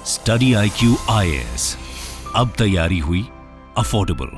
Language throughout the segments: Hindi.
स्टडी IQ IAS, अब तैयारी हुई अफोर्डेबल।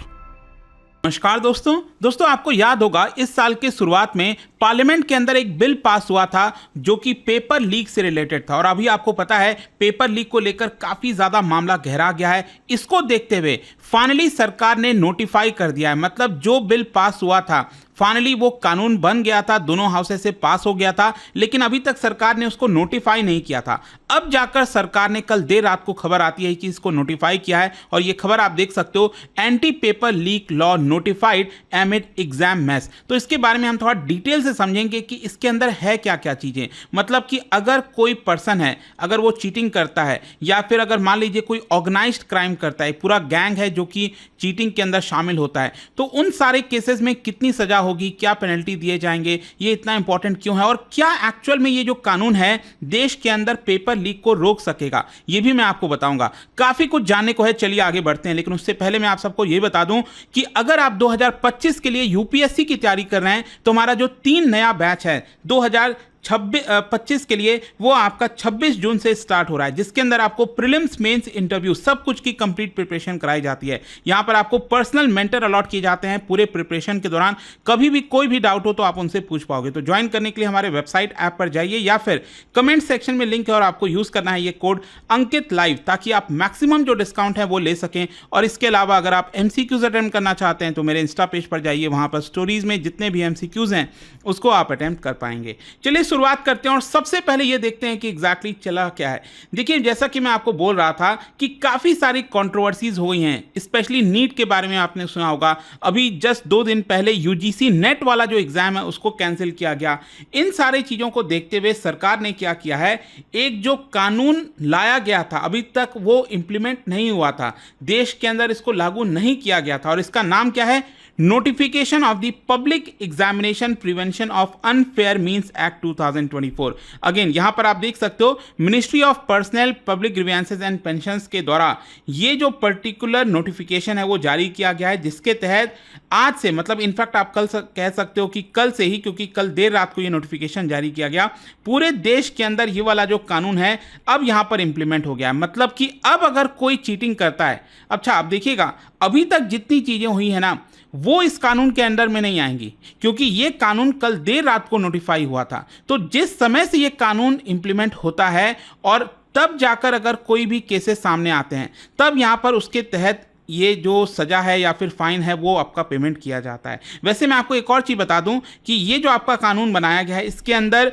नमस्कार दोस्तों आपको याद होगा इस साल के शुरुआत में पार्लियामेंट के अंदर एक बिल पास हुआ था जो कि पेपर लीक से रिलेटेड था और अभी आपको पता है पेपर लीक को लेकर काफी ज्यादा मामला गहरा गया है। इसको देखते हुए फाइनली सरकार ने नोटिफाई कर दिया है, मतलब जो बिल पास हुआ था फाइनली वो कानून बन गया था, दोनों हाउसेस से पास हो गया था, लेकिन अभी तक सरकार ने उसको नोटिफाई नहीं किया था। अब जाकर सरकार ने कल देर रात को खबर आती है कि इसको नोटिफाई किया है और ये खबर आप देख सकते हो, anti paper leak law notified एमिड exam mess. तो इसके बारे में हम थोड़ा डिटेल से समझेंगे कि इसके अंदर है क्या क्या चीजें। मतलब कि अगर कोई पर्सन है, अगर वो चीटिंग करता है या फिर अगर मान लीजिए कोई ऑर्गेनाइज्ड क्राइम करता है, पूरा गैंग है जो कि चीटिंग के अंदर शामिल होता है, तो उन सारे केसेस में कितनी सजा होगी, क्या पेनल्टी दिए जाएंगे, ये इतना इंपॉर्टेंट क्यों है और क्या एक्चुअल में ये जो कानून है देश के अंदर पेपर लीक को रोक सकेगा, ये भी मैं आपको बताऊंगा। काफी कुछ जानने को है, चलिए आगे बढ़ते हैं। लेकिन उससे पहले मैं आप सबको ये बता दूं कि अगर आप 2025 के लिए यूपीएससी की तैयारी कर रहे हैं तो हमारा जो 3 नया बैच है 2025 के लिए, वो आपका 26 जून से स्टार्ट हो रहा है, जिसके अंदर आपको प्रीलिम्स मेंस इंटरव्यू सब कुछ की कंप्लीट प्रिपरेशन कराई जाती है। यहां पर आपको पर्सनल मेंटर अलॉट किए जाते हैं पूरे प्रिपरेशन के दौरान। कभी भी कोई भी डाउट हो तो आप उनसे पूछ पाओगे। तो ज्वाइन करने के लिए हमारे वेबसाइट ऐप पर जाइए या फिर कमेंट सेक्शन में लिंक है और आपको यूज करना है ये कोड अंकित लाइव, ताकि आप मैक्सिमम जो डिस्काउंट है वो ले सकें। और इसके अलावा अगर आप एमसीक्यूज अटेम्प्ट करना चाहते हैं तो मेरे इंस्टा पेज पर जाइए, वहां पर स्टोरीज में जितने भी एमसीक्यूज हैं उसको आप अटेम्प्ट कर पाएंगे। चलिए शुरुआत करते हैं और सबसे पहले ये देखते हैं कि एग्जैक्टली चला क्या है। देखिए, जैसा कि मैं आपको बोल रहा था कि काफी सारी कंट्रोवर्सीज हुई हैं, स्पेशली नीट के बारे में आपने सुना होगा। अभी जस्ट 2 दिन पहले यूजीसी नेट वाला जो एग्जाम है उसको कैंसिल किया गया। इन सारी चीजों को देखते हुए सरकार ने क्या किया है, एक जो कानून लाया गया था अभी तक वो इंप्लीमेंट नहीं हुआ था, देश के अंदर इसको लागू नहीं किया गया था और इसका नाम क्या है, notification of the public examination prevention of unfair means act 2024। Again यहां पर आप देख सकते हो ministry of personnel public grievances and pensions के द्वारा ये जो पर्टिकुलर नोटिफिकेशन है वो जारी किया गया है, जिसके तहत आज से, मतलब इनफैक्ट आप कल कह सकते हो कि कल से ही, क्योंकि कल देर रात को ये नोटिफिकेशन जारी किया गया, पूरे देश के अंदर ये वाला जो कानून है अब यहां पर इंप्लीमेंट हो गया है। मतलब कि अब अगर कोई चीटिंग करता है, अच्छा आप देखिएगा अभी तक जितनी चीजें हुई है ना वो इस कानून के अंडर में नहीं आएंगी, क्योंकि ये कानून कल देर रात को नोटिफाई हुआ था। तो जिस समय से ये कानून इंप्लीमेंट होता है और तब जाकर अगर कोई भी केसेस सामने आते हैं तब यहां पर उसके तहत ये जो सजा है या फिर फाइन है वो आपका पेमेंट किया जाता है। वैसे मैं आपको एक और चीज़ बता दूं कि ये जो आपका कानून बनाया गया है इसके अंदर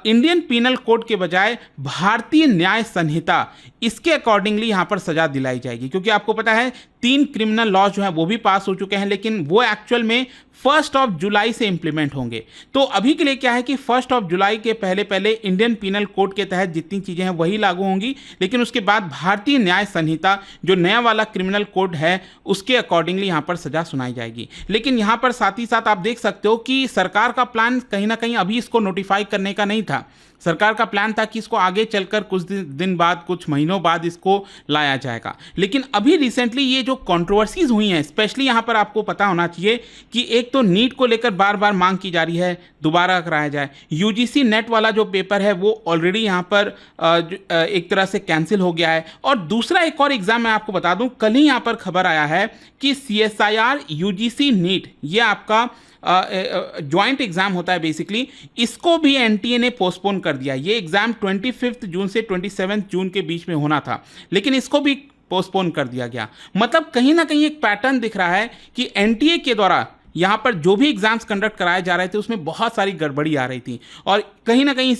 इंडियन पीनल कोड के बजाय भारतीय न्याय संहिता, इसके अकॉर्डिंगली यहाँ पर सजा दिलाई जाएगी। क्योंकि आपको पता है 3 क्रिमिनल लॉ जो है वो भी पास हो चुके हैं, लेकिन वो एक्चुअल में 1 जुलाई से इंप्लीमेंट होंगे। तो अभी के लिए क्या है कि 1 जुलाई के पहले पहले इंडियन पीनल कोड के तहत जितनी चीज़ें हैं वही लागू होंगी, लेकिन उसके बाद भारतीय न्याय संहिता जो नया वाला क्रिमिनल कोड है उसके अकॉर्डिंगली यहाँ पर सजा सुनाई जाएगी। लेकिन यहाँ पर साथ ही साथ आप देख सकते हो कि सरकार का प्लान कहीं ना कहीं अभी इसको नोटिफाई करने का नहीं था। सरकार का प्लान था कि इसको आगे चलकर कुछ दिन बाद, कुछ महीनों बाद इसको लाया जाएगा। लेकिन अभी रिसेंटली ये जो कंट्रोवर्सीज हुई हैं, स्पेशली यहाँ पर आपको पता होना चाहिए कि एक तो नीट को लेकर बार बार मांग की जा रही है दोबारा कराया जाए, यूजीसी नेट वाला जो पेपर है वो ऑलरेडी यहाँ पर एक तरह से कैंसिल हो गया है, और दूसरा एक और एग्जाम मैं आपको बता दूं, कल ही यहाँ पर खबर आया है कि CSIR यूजीसी नीट, ये आपका ज्वाइंट एग्जाम होता है बेसिकली, इसको भी एनटीए ने पोस्टपोन कर दिया। ये एग्जाम 25 जून से 27 जून के बीच में होना था, लेकिन इसको भी पोस्टपोन कर दिया गया। मतलब कहीं ना कहीं एक पैटर्न दिख रहा है कि एनटीए के द्वारा यहाँ पर जो भी एग्जाम्स कंडक्ट कराए जा रहे थे उसमें बहुत सारी गड़बड़ी आ रही थी, और कहीं ना कहीं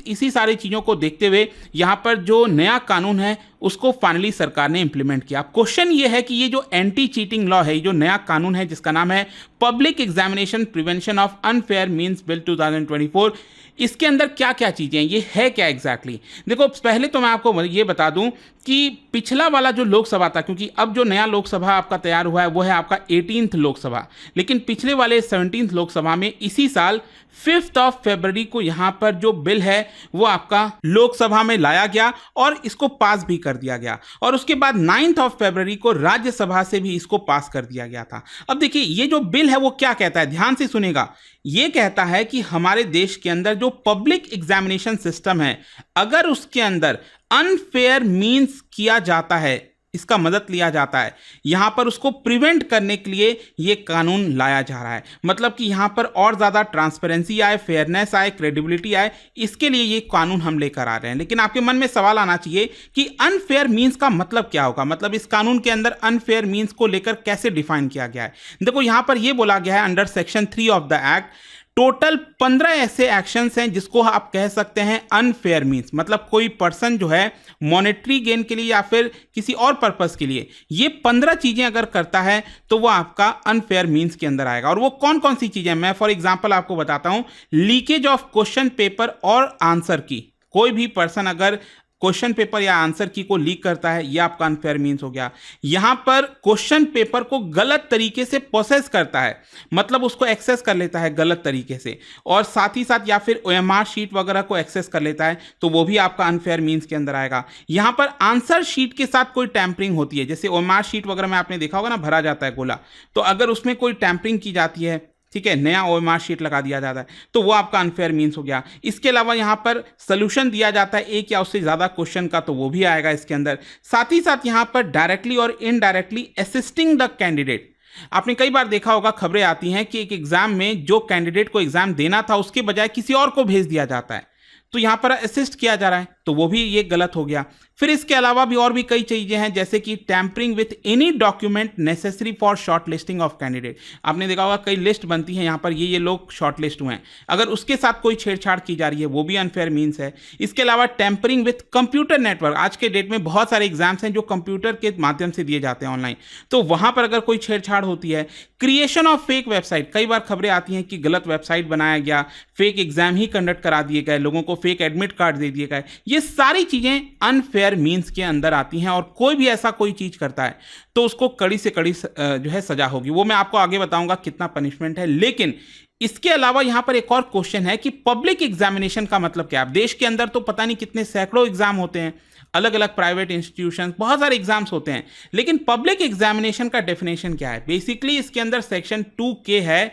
इसी सारी चीज़ों को देखते हुए यहाँ पर जो नया कानून है उसको फाइनली सरकार ने इंप्लीमेंट किया। क्वेश्चन ये है कि ये जो एंटी चीटिंग लॉ है, ये जो नया कानून है जिसका नाम है public examination prevention of unfair means bill 2024, इसके अंदर क्या क्या चीज़ें हैं, ये है क्या एग्जैक्टली। देखो, पहले तो मैं आपको ये बता दूं कि पिछला वाला जो लोकसभा था, क्योंकि अब जो नया लोकसभा आपका तैयार हुआ है वो है आपका 18th लोकसभा, लेकिन पिछले वाले 17th लोकसभा में इसी साल 5 फरवरी को यहाँ पर जो बिल है वो आपका लोकसभा में लाया गया और इसको पास भी कर दिया गया, और उसके बाद 9 फरवरी को राज्यसभा से भी इसको पास कर दिया गया था। अब देखिए ये जो बिल है वो क्या कहता है, ध्यान से सुनेगा। ये कहता है कि हमारे देश के अंदर जो पब्लिक एग्जामिनेशन सिस्टम है, अगर उसके अंदर अनफेयर मीन्स किया जाता है, इसका मदद लिया जाता है, यहां पर उसको प्रिवेंट करने के लिए ये कानून लाया जा रहा है। मतलब कि यहां पर और ज्यादा ट्रांसपेरेंसी आए, फेयरनेस आए, क्रेडिबिलिटी आए, इसके लिए ये कानून हम लेकर आ रहे हैं। लेकिन आपके मन में सवाल आना चाहिए कि अनफेयर मीन्स का मतलब क्या होगा, मतलब इस कानून के अंदर अनफेयर मीन्स को लेकर कैसे डिफाइन किया गया है। देखो यहां पर यह बोला गया है under section 3 of the act, total 15 ऐसे एक्शंस हैं जिसको आप कह सकते हैं अनफेयर मीन्स। मतलब कोई पर्सन जो है मॉनेटरी गेन के लिए या फिर किसी और पर्पस के लिए ये 15 चीजें अगर करता है तो वो आपका अनफेयर मीन्स के अंदर आएगा। और वो कौन कौन सी चीजें, मैं फॉर एग्जांपल आपको बताता हूं। लीकेज ऑफ क्वेश्चन पेपर और आंसर की, कोई भी पर्सन अगर क्वेश्चन पेपर या आंसर की को लीक करता है, यह आपका अनफेयर मीन्स हो गया। यहां पर क्वेश्चन पेपर को गलत तरीके से प्रोसेस करता है, मतलब उसको एक्सेस कर लेता है गलत तरीके से, और साथ ही साथ या फिर ओएमआर शीट वगैरह को एक्सेस कर लेता है, तो वो भी आपका अनफेयर मीन्स के अंदर आएगा। यहां पर आंसर शीट के साथ कोई टैंपरिंग होती है, जैसे ओएमआर शीट वगैरह में आपने देखा होगा ना, भरा जाता है गोला, तो अगर उसमें कोई टैंपरिंग की जाती है, ठीक है, नया ओएमआर शीट लगा दिया जाता है, तो वो आपका अनफेयर मीन्स हो गया। इसके अलावा यहां पर सोल्यूशन दिया जाता है एक या उससे ज्यादा क्वेश्चन का, तो वो भी आएगा इसके अंदर। साथ ही साथ यहां पर डायरेक्टली और इनडायरेक्टली असिस्टिंग द कैंडिडेट। आपने कई बार देखा होगा, खबरें आती हैं कि एक एग्जाम में जो कैंडिडेट को एग्जाम देना था उसके बजाय किसी और को भेज दिया जाता है, तो यहां पर असिस्ट किया जा रहा है, तो वो भी ये गलत हो गया। फिर इसके अलावा भी और भी कई चीजें हैं, जैसे कि tampering with any document necessary for short listing of candidate. आपने देखा होगा कई लिस्ट बनती है, यहां पर ये लोग शॉर्ट लिस्ट हुए हैं, अगर उसके साथ कोई छेड़छाड़ की जा रही है वो भी अनफेयर मीन्स है। इसके अलावा टैंपरिंग विथ कंप्यूटर नेटवर्क, आज के डेट में बहुत सारे एग्जाम्स हैं जो कंप्यूटर के माध्यम से दिए जाते हैं ऑनलाइन, तो वहां पर अगर कोई छेड़छाड़ होती है। क्रिएशन ऑफ फेक वेबसाइट, कई बार खबरें आती हैं कि गलत वेबसाइट बनाया गया, फेक एग्जाम ही कंडक्ट करा दिए गए, लोगों को फेक एडमिट कार्ड दे दिए गए, ये सारी चीजें अनफेयर मीन्स के अंदर आती हैं। और कोई भी ऐसा कोई चीज करता है तो उसको कड़ी से कड़ी जो है सजा होगी, वो मैं आपको आगे बताऊंगा कितना पनिशमेंट है। लेकिन इसके अलावा यहां पर एक और क्वेश्चन है कि पब्लिक एग्जामिनेशन का मतलब क्या है। देश के अंदर तो पता नहीं कितने सैकड़ों एग्जाम होते हैं, अलग अलग प्राइवेट इंस्टीट्यूशन, बहुत सारे एग्जाम्स होते हैं, लेकिन पब्लिक एग्जामिनेशन का डेफिनेशन क्या है। बेसिकली इसके अंदर सेक्शन 2K है,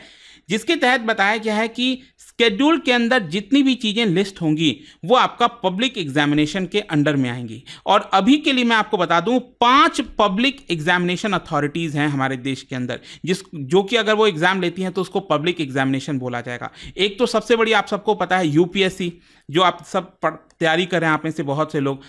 जिसके तहत बताया गया है कि स्केड्यूल के अंदर जितनी भी चीजें लिस्ट होंगी वो आपका पब्लिक एग्जामिनेशन के अंडर में आएंगी। और अभी के लिए मैं आपको बता दूं 5 पब्लिक एग्जामिनेशन अथॉरिटीज हैं हमारे देश के अंदर, जो कि अगर वो एग्जाम लेती हैं तो उसको पब्लिक एग्जामिनेशन बोला जाएगा। एक तो सबसे बड़ी आप सबको पता है यूपीएससी, जो आप सब तैयारी कर रहे हैं आप में से बहुत से लोग,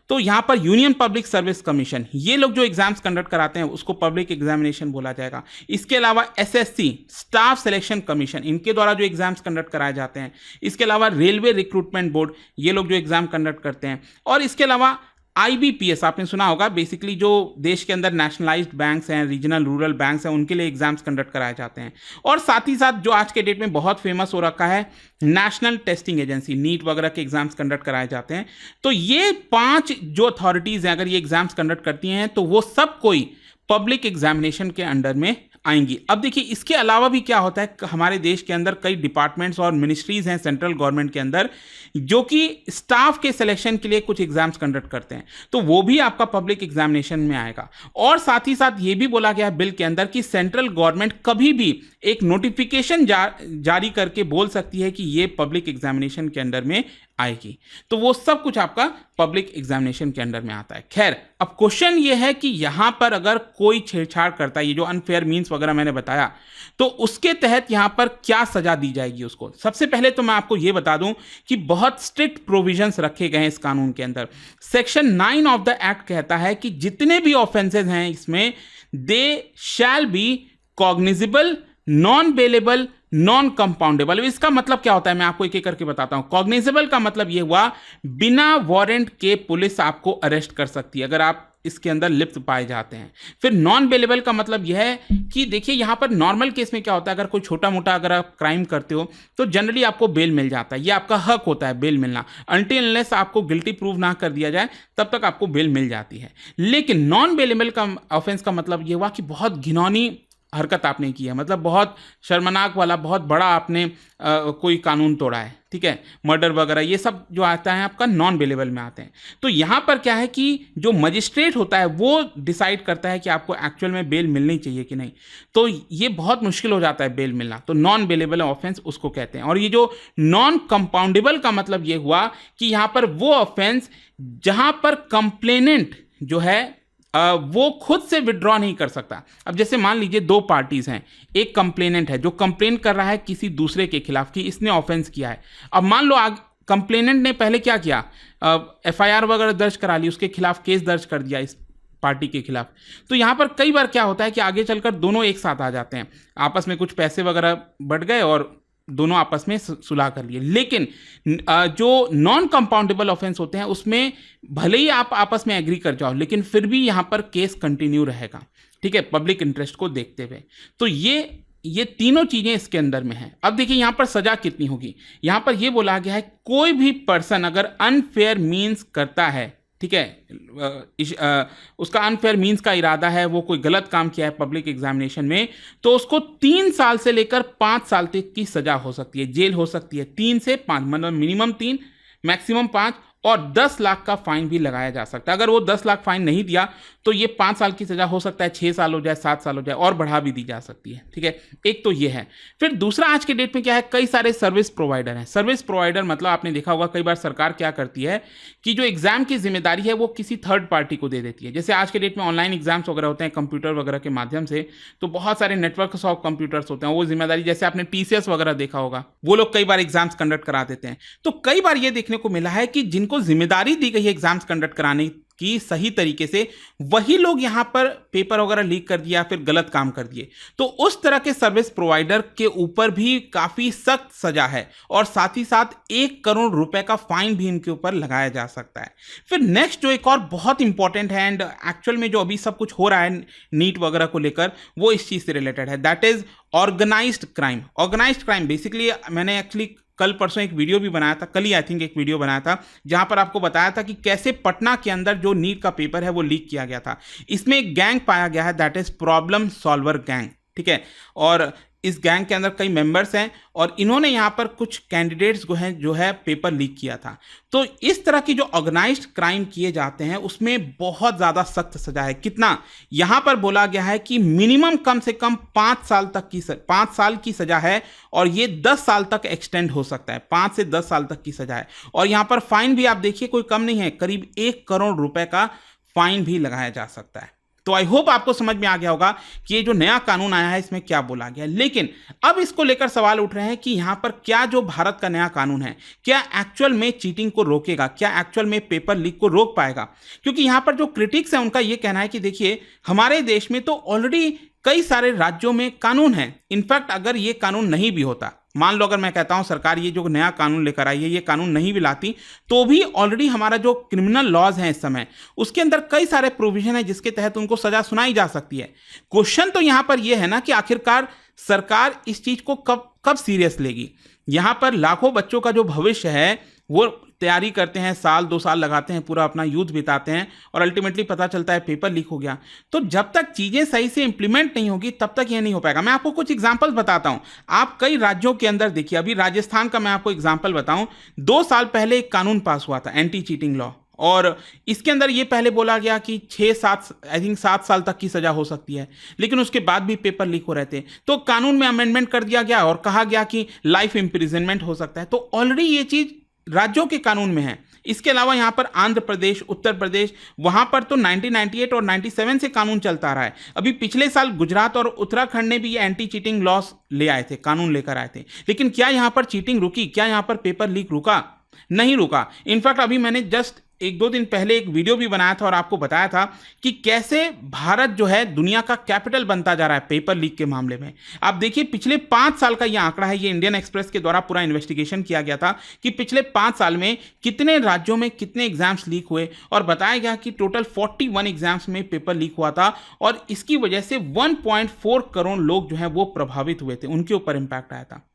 तो यहाँ पर यूनियन पब्लिक सर्विस कमीशन, ये लोग जो एग्जाम्स कंडक्ट कराते हैं उसको पब्लिक एग्जामिनेशन बोला जाएगा। इसके अलावा एसएससी स्टाफ सिलेक्शन कमीशन, इनके द्वारा जो एग्जाम्स कंडक्ट कराए जाते हैं। इसके अलावा रेलवे रिक्रूटमेंट बोर्ड, ये लोग जो एग्जाम कंडक्ट करते हैं। और इसके अलावा आईबीपीएस, आपने सुना होगा, बेसिकली जो देश के अंदर नेशनलाइज्ड बैंक्स हैं, रीजनल रूरल बैंक्स हैं, उनके लिए एग्जाम्स कंडक्ट कराए जाते हैं। और साथ ही साथ जो आज के डेट में बहुत फेमस हो रखा है, नेशनल टेस्टिंग एजेंसी, नीट वगैरह के एग्जाम्स कंडक्ट कराए जाते हैं। तो ये 5 जो अथॉरिटीज हैं, अगर ये एग्जाम्स कंडक्ट करती हैं तो वो सब कोई पब्लिक एग्जामिनेशन के अंडर में आएंगी। अब देखिए इसके अलावा भी क्या होता है, हमारे देश के अंदर कई डिपार्टमेंट्स और मिनिस्ट्रीज हैं सेंट्रल गवर्नमेंट के अंदर, जो कि स्टाफ के सिलेक्शन के लिए कुछ एग्जाम्स कंडक्ट करते हैं, तो वो भी आपका पब्लिक एग्जामिनेशन में आएगा। और साथ ही साथ ये भी बोला गया है बिल के अंदर कि सेंट्रल गवर्नमेंट कभी भी एक नोटिफिकेशन जारी करके बोल सकती है कि ये पब्लिक एग्जामिनेशन के अंडर में आएगी। तो वो सब कुछ आपका पब्लिक एग्जामिनेशन के अंडर में आता है। खैर, अब क्वेश्चन ये है कि यहां पर अगर कोई छेड़छाड़ करता है, ये जो अनफेयर मीन्स वगैरह मैंने बताया, तो उसके तहत यहां पर क्या सजा दी जाएगी उसको। सबसे पहले तो मैं आपको यह बता दूं कि बहुत स्ट्रिक्ट प्रोविजंस रखे गए हैं इस कानून के अंदर। सेक्शन 9 ऑफ द एक्ट कहता है कि जितने भी ऑफेंसेस हैं इसमें, they shall be cognizable, non bailable, non compoundable. इसका मतलब क्या होता है मैं आपको एक एक करके बताता हूं। कॉग्निजिबल का मतलब यह हुआ बिना वारंट के पुलिस आपको अरेस्ट कर सकती है अगर आप इसके अंदर लिप्त पाए जाते हैं। फिर नॉन बेलेबल का मतलब यह है कि देखिए यहां पर नॉर्मल केस में क्या होता है, अगर कोई छोटा मोटा अगर आप क्राइम करते हो तो जनरली आपको बेल मिल जाता है, ये आपका हक होता है बेल मिलना, अनटिल अनलेस आपको गिल्टी प्रूव ना कर दिया जाए तब तक आपको बेल मिल जाती है। लेकिन नॉन बेलेबल का ऑफेंस का मतलब यह हुआ कि बहुत घिनौनी हरकत आपने की है, मतलब बहुत शर्मनाक वाला, बहुत बड़ा आपने कोई कानून तोड़ा है, ठीक है, मर्डर वगैरह, ये सब जो आता है आपका नॉन बेलेबल में आते हैं। तो यहाँ पर क्या है कि जो मजिस्ट्रेट होता है वो डिसाइड करता है कि आपको एक्चुअल में बेल मिलनी चाहिए कि नहीं। तो ये बहुत मुश्किल हो जाता है बेल मिलना, तो नॉन बेलेबल ऑफेंस उसको कहते हैं। और ये जो नॉन कंपाउंडेबल का मतलब ये हुआ कि यहाँ पर वो ऑफेंस जहाँ पर कंप्लेनेंट जो है वो खुद से विड्रॉ नहीं कर सकता। अब जैसे मान लीजिए दो पार्टीज हैं, एक कंप्लेनेंट है जो कंप्लेन कर रहा है किसी दूसरे के खिलाफ कि इसने ऑफेंस किया है। अब मान लो कंप्लेनेंट ने पहले क्या किया, एफआईआर वगैरह दर्ज करा ली, उसके खिलाफ केस दर्ज कर दिया इस पार्टी के खिलाफ। तो यहाँ पर कई बार क्या होता है कि आगे चलकर दोनों एक साथ आ जाते हैं, आपस में कुछ पैसे वगैरह बढ़ गए और दोनों आपस में सुलह कर लिए। लेकिन जो नॉन कंपाउंडेबल ऑफेंस होते हैं उसमें भले ही आप आपस में एग्री कर जाओ, लेकिन फिर भी यहाँ पर केस कंटिन्यू रहेगा, ठीक है, पब्लिक इंटरेस्ट को देखते हुए। तो ये तीनों चीजें इसके अंदर में हैं। अब देखिए यहाँ पर सजा कितनी होगी। यहाँ पर ये बोला गया है कोई भी पर्सन अगर अनफेयर मीन्स करता है, ठीक है, उसका अनफेयर मीन्स का इरादा है, वो कोई गलत काम किया है पब्लिक एग्जामिनेशन में, तो उसको 3 साल से लेकर 5 साल तक की सजा हो सकती है, जेल हो सकती है। 3 से 5 मतलब मिनिमम 3 मैक्सिमम 5, और 10 लाख का फाइन भी लगाया जा सकता है। अगर वो 10 लाख फाइन नहीं दिया तो ये 5 साल की सजा हो सकता है, 6 साल हो जाए, 7 साल हो जाए, और बढ़ा भी दी जा सकती है, ठीक है। एक तो ये है। फिर दूसरा आज के डेट में क्या है, कई सारे सर्विस प्रोवाइडर हैं। सर्विस प्रोवाइडर मतलब आपने देखा होगा कई बार सरकार क्या करती है कि जो एग्जाम की जिम्मेदारी है वो किसी थर्ड पार्टी को दे देती है। जैसे आज के डेट में ऑनलाइन एग्जाम्स वगैरह होते हैं कंप्यूटर वगैरह के माध्यम से, तो बहुत सारे नेटवर्क ऑफ कंप्यूटर्स होते हैं, वो जिम्मेदारी, जैसे आपने टीसीएस वगैरह देखा होगा, वो लोग कई बार एग्जाम्स कंडक्ट करा देते हैं। तो कई बार ये देखने को मिला है कि जिनको जिम्मेदारी दी गई है एग्जाम्स कंडक्ट कराने की सही तरीके से, वही लोग यहां पर पेपर वगैरह लीक कर दिया, फिर गलत काम कर दिए। तो उस तरह के सर्विस प्रोवाइडर के ऊपर भी काफी सख्त सजा है, और साथ ही साथ 1 करोड़ रुपए का फाइन भी इनके ऊपर लगाया जा सकता है। फिर नेक्स्ट जो एक और बहुत इंपॉर्टेंट है, एंड एक्चुअल में जो अभी सब कुछ हो रहा है नीट वगैरह को लेकर, वो इस चीज से रिलेटेड है, that is organised crime. Organised crime basically मैंने एक्चुअली कल परसों एक वीडियो भी बनाया था, कल ही आई थिंक एक वीडियो बनाया था, जहां पर आपको बताया था कि कैसे पटना के अंदर जो नीट का पेपर है वो लीक किया गया था। इसमें एक गैंग पाया गया है, that is problem solver gang, ठीक है। और इस गैंग के अंदर कई मेंबर्स हैं, और इन्होंने यहाँ पर कुछ कैंडिडेट्स को हैं जो है पेपर लीक किया था। तो इस तरह की जो ऑर्गेनाइज्ड क्राइम किए जाते हैं उसमें बहुत ज़्यादा सख्त सजा है। कितना, यहाँ पर बोला गया है कि मिनिमम कम से कम 5 साल की सजा है, और ये 10 साल तक एक्सटेंड हो सकता है। 5 से 10 साल तक की सजा है, और यहाँ पर फाइन भी आप देखिए कोई कम नहीं है, करीब 1 करोड़ रुपए का फाइन भी लगाया जा सकता है। तो आई होप आपको समझ में आ गया होगा कि ये जो नया कानून आया है इसमें क्या बोला गया है। लेकिन अब इसको लेकर सवाल उठ रहे हैं कि यहां पर क्या जो भारत का नया कानून है, क्या एक्चुअल में चीटिंग को रोकेगा, क्या एक्चुअल में पेपर लीक को रोक पाएगा। क्योंकि यहां पर जो क्रिटिक्स हैं उनका यह कहना है कि देखिए हमारे देश में तो ऑलरेडी कई सारे राज्यों में कानून है। इनफैक्ट अगर ये कानून नहीं भी होता, मान लो अगर मैं कहता हूं सरकार ये जो नया कानून लेकर आई है, ये कानून नहीं भी लाती, तो भी ऑलरेडी हमारा जो क्रिमिनल लॉज है इस समय, उसके अंदर कई सारे प्रोविजन है जिसके तहत उनको सजा सुनाई जा सकती है। क्वेश्चन तो यहां पर यह है ना कि आखिरकार सरकार इस चीज को कब सीरियस लेगी। यहां पर लाखों बच्चों का जो भविष्य है वो तैयारी करते हैं, 1-2 साल लगाते हैं, पूरा अपना यूथ बिताते हैं, और अल्टीमेटली पता चलता है पेपर लीक हो गया। तो जब तक चीजें सही से इंप्लीमेंट नहीं होगी तब तक यह नहीं हो पाएगा। मैं आपको कुछ एग्जांपल्स बताता हूं। आप कई राज्यों के अंदर देखिए, अभी राजस्थान का मैं आपको एग्जांपल बताऊं, 2 साल पहले एक कानून पास हुआ था, एंटी चीटिंग लॉ, और इसके अंदर ये पहले बोला गया कि 7 साल तक की सजा हो सकती है, लेकिन उसके बाद भी पेपर लीक हो रहे थे। तो कानून में अमेंडमेंट कर दिया गया और कहा गया कि लाइफ इंप्रिजनमेंट हो सकता है। तो ऑलरेडी ये चीज राज्यों के कानून में है। इसके अलावा यहां पर आंध्र प्रदेश, उत्तर प्रदेश, वहां पर तो 1998 और 97 से कानून चलता रहा है। अभी पिछले साल गुजरात और उत्तराखंड ने भी ये एंटी चीटिंग लॉस ले आए थे, कानून लेकर आए थे। लेकिन क्या यहां पर चीटिंग रुकी? क्या यहां पर पेपर लीक रुका? नहीं रुका। इनफैक्ट अभी मैंने जस्ट 1-2 दिन पहले एक वीडियो भी बनाया था और आपको बताया था कि कैसे भारत जो है दुनिया का कैपिटल बनता जा रहा है पेपर लीक के मामले में। आप देखिए पिछले 5 साल का यह आंकड़ा है, ये इंडियन एक्सप्रेस के द्वारा पूरा इन्वेस्टिगेशन किया गया था कि पिछले 5 साल में कितने राज्यों में कितने एग्जाम्स लीक हुए, और बताया गया कि टोटल 41 एग्जाम्स में पेपर लीक हुआ था, और इसकी वजह से 1.4 करोड़ लोग जो है वो प्रभावित हुए थे, उनके ऊपर इंपैक्ट आया था।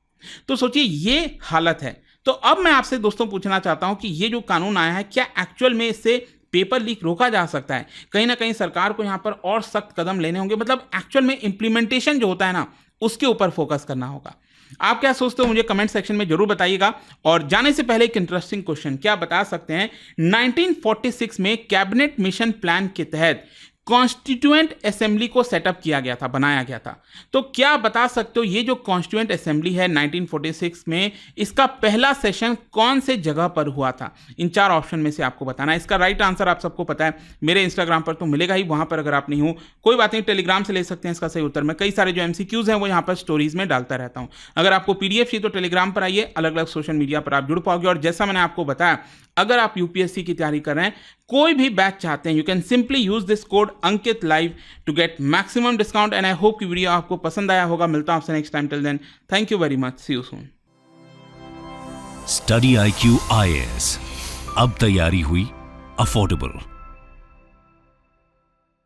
तो सोचिए ये हालत है। तो अब मैं आपसे दोस्तों पूछना चाहता हूं कि ये जो कानून आया है, क्या एक्चुअल में इससे पेपर लीक रोका जा सकता है, कहीं ना कहीं सरकार को यहाँ पर और सख्त कदम लेने होंगे, मतलब एक्चुअल में इंप्लीमेंटेशन जो होता है ना उसके ऊपर फोकस करना होगा। आप क्या सोचते हो मुझे कमेंट सेक्शन में जरूर बताइएगा। और जाने से पहले एक इंटरेस्टिंग क्वेश्चन, क्या बता सकते हैं 1946 में कैबिनेट मिशन प्लान के तहत कॉन्स्टिट्यूएंट असेंबली को सेटअप किया गया था, बनाया गया था। तो क्या बता सकते हो ये जो कॉन्स्टिट्यूएंट असेंबली है 1946 में, इसका पहला सेशन कौन से जगह पर हुआ था? इन 4 ऑप्शन में से आपको बताना है। इसका राइट आंसर आप सबको पता है, मेरे इंस्टाग्राम पर तो मिलेगा ही, वहां पर अगर आप नहीं हो कोई बात नहीं, टेलीग्राम से ले सकते हैं इसका सही उत्तर। मैं कई सारे जो एमसीक्यूज हैं वो यहाँ पर स्टोरीज में डालता रहता हूँ। अगर आपको पीडीएफ चाहिए तो टेलीग्राम पर आइए, अलग अलग सोशल मीडिया पर आप जुड़ पाओगे। और जैसा मैंने आपको बताया, अगर आप यूपीएससी की तैयारी कर रहे हैं, कोई भी बैच चाहते हैं, you can simply use this code Ankit live to get maximum discount. And I hope कि वीडियो आपको पसंद आया होगा। मिलता हूं आपसे next time, till then thank you very much, see you soon. Study IQ IAS, अब तैयारी हुई अफोर्डेबल।